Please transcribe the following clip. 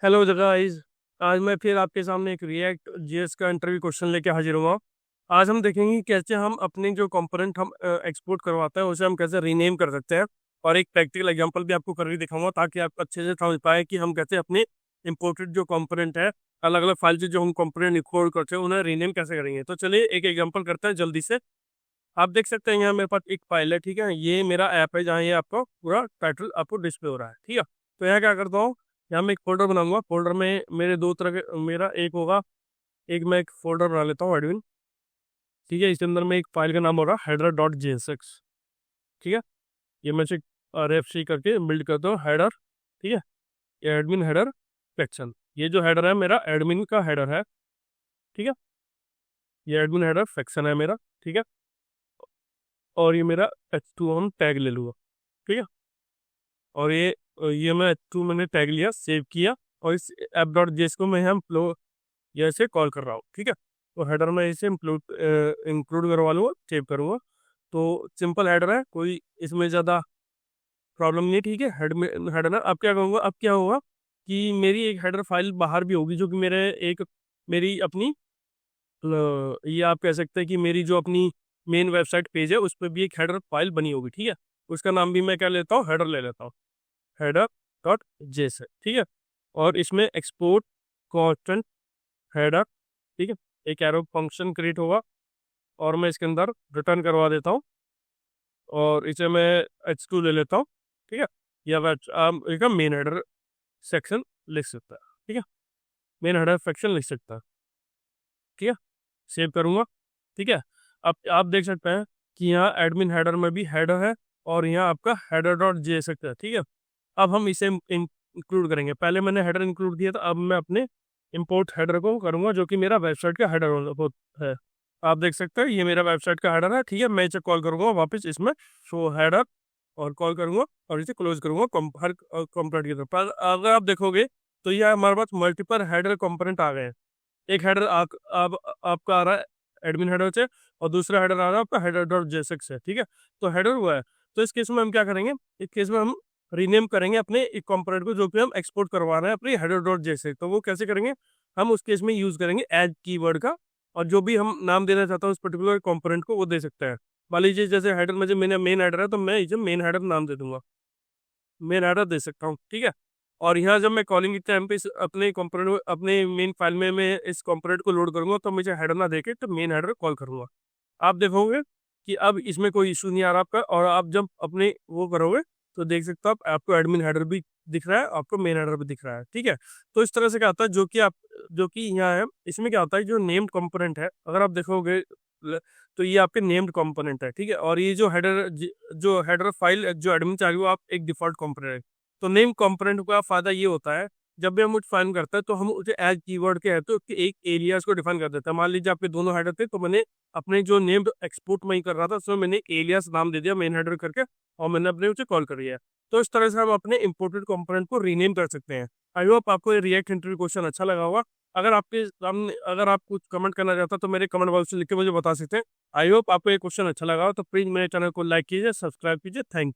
Hello guys. आज मैं फिर आपके सामने एक रिएक्ट जेएस का इंटरव्यू क्वेश्चन लेके हाजिर हुआ। आज हम देखेंगे कि कैसे हम अपने जो कंपोनेंट हम एक्सपोर्ट करवाते हैं उसे हम कैसे रीनेम कर सकते हैं, और एक प्रैक्टिकल एग्जांपल भी आपको करके दिखाऊंगा ताकि आप अच्छे से समझ पाए कि हम कैसे अपने इंपोर्टेड जो कंपोनेंट है, अलग अलग फाइल से जो हम कंपोनेंट इंपोर्ट करते हैं उन्हें रीनेम कैसे करेंगे। तो चलिए एक एग्जाम्पल करते हैं जल्दी से। आप देख सकते हैं यहाँ मेरे पास एक फाइल है, ठीक है। ये मेरा ऐप है जहाँ ये आपको पूरा टाइटल आपको डिस्प्ले हो रहा है, ठीक है। तो यहाँ क्या करता हूँ, यहाँ मैं एक फोल्डर बनाऊंगा। फोल्डर में मेरे दो तरह के, मेरा एक होगा, एक मैं एक फोल्डर बना लेता हूँ एडमिन, ठीक है। इसके अंदर में एक फाइल का नाम होगा हेडर डॉट जेएसएक्स, ठीक है। ये मैं RFC करके बिल्ड करता हूँ हेडर, ठीक है। ये एडमिन हेडर सेक्शन, ये जो हेडर है मेरा एडमिन का हेडर है, ठीक है। ये एडमिन हेडर सेक्शन है मेरा, ठीक है। और ये मेरा H2 हम टैग ले लूँगा, ठीक है। और ये मैं H2 मैंने टैग लिया, सेव किया, और इस ऐप डॉट जेएस को मैं हम फ्लो ये ऐसे कॉल कर रहा हूँ, ठीक है। तो हेडर में इसे इंक्लूड करवा लूँगा, सेव करूँगा। तो सिंपल हेडर है, कोई इसमें ज़्यादा प्रॉब्लम नहीं है, ठीक है। हेड में हेडर है। अब क्या कहूँगा, अब क्या होगा कि मेरी एक हेडर फाइल बाहर भी होगी, जो कि मेरी अपनी ये आप कह सकते हैं कि मेरी जो अपनी मेन वेबसाइट पेज है उस पर भी एक हेडर फाइल बनी होगी, ठीक है। उसका नाम भी मैं क्या लेता हूँ, हेडर ले लेता हूँ, हेडर डॉट जेएस है, ठीक है। और इसमें एक्सपोर्ट कॉन्स्टेंट हेडर, ठीक है, एक एरो फंक्शन क्रिएट होगा, और मैं इसके अंदर रिटर्न करवा देता हूँ, और इसे मैं H2 ले लेता हूँ, ठीक है। या एक मेन हेडर सेक्शन लिख सकता है, ठीक है। मेन हेडर सेक्शन लिख सकता है, ठीक है। सेव करूँगा, ठीक है। अब आप देख सकते हैं कि यहाँ एडमिन हेडर में भी हेडर है, और यहाँ आपका हेडर डॉट जेएस है, ठीक है। अब हम इसे इंक्लूड करेंगे। पहले मैंने हेडर इंक्लूड किया था, अब मैं अपने इंपोर्ट हेडर को करूंगा, जो कि मेरा वेबसाइट का हेडर है। आप देख सकते हैं ये मेरा वेबसाइट का हेडर है, ठीक है। मैं इसे कॉल करूंगा वापस इसमें शो हेडर, और कॉल करूंगा और इसे क्लोज करूंगा हर कंपोनेंट की तरफ। पर अगर आप देखोगे तो ये हमारे पास मल्टीपल हेडर कंपोनेंट आ गए हैं। एक हेडर आपका आ रहा है एडमिन हेडर से, और दूसरा हेडर आ रहा है आपका हेडर डॉट जेएसएक्स से, ठीक है। तो हेडर हुआ है। तो इस केस में हम क्या करेंगे, इस केस में हम रीनेम करेंगे अपने एक कंपोनेंट को, जो कि हम एक्सपोर्ट करवा रहे हैं अपनी हेडर डॉट जेएसएक्स। तो वो कैसे करेंगे, हम उस केस में यूज करेंगे एज कीवर्ड का, और जो भी हम नाम देना चाहता हूँ उस पर्टिकुलर कंपोनेंट को वो दे सकते हैं। मान लीजिए जैसे हेडर में जो मेरा मेन हेडर है, तो मैं इसे मेन हेडर नाम दे दूंगा, मेन हेडर दे सकता हूँ, ठीक है। और यहाँ जब मैं कॉलिंग के टाइम पे अपने कंपोनेंट अपने मेन फाइल में मैं इस कंपोनेंट को लोड करूंगा, तो मुझे हेडर ना देके तो मेन हेडर कॉल करूंगा। आप देखोगे कि अब इसमें कोई इशू नहीं आ रहा आपका, और आप जब अपने वो करोगे तो देख सकते हो आपको एडमिन हेडर भी दिख रहा है, आपको मेन हेडर भी दिख रहा है, ठीक है। तो इस तरह से क्या होता है, जो कि यहाँ है, इसमें क्या होता है, जो नेम्ड कंपोनेंट है, अगर आप देखोगे तो ये आपके नेम्ड कंपोनेंट है, ठीक है। और ये जो हेडर फाइल जो एडमिन चाहिए वो आप एक डिफॉल्ट कंपोनेंट है। तो नेम कंपोनेंट का फायदा ये होता है, जब भी हम उसे फाइन करते हैं तो हम उसे एज कीवर्ड के है तो एक एलियास को डिफाइन कर देते हैं। मान लीजिए आपके दोनों हेडर थे, तो मैंने अपने जो नेम एक्सपोर्ट में ही कर रहा था उसमें मैंने एक एलियास नाम दे दिया मेन हेडर करके, और मैंने अपने उसे कॉल कर दिया। तो इस तरह से हम अपने इंपोर्टेड कंपोनेंट को रीनेम कर सकते हैं। आई होप आपको ये रिएक्ट इंटरव्यू क्वेश्चन अच्छा लगा होगा। अगर आप कुछ कमेंट करना चाहते हो तो मेरे कमेंट बॉक्स में लिख के मुझे बता सकते हैं। आई होप आपको ये क्वेश्चन अच्छा लगा हो, तो प्लीज मेरे चैनल को लाइक कीजिए, सब्सक्राइब कीजिए। Thank you.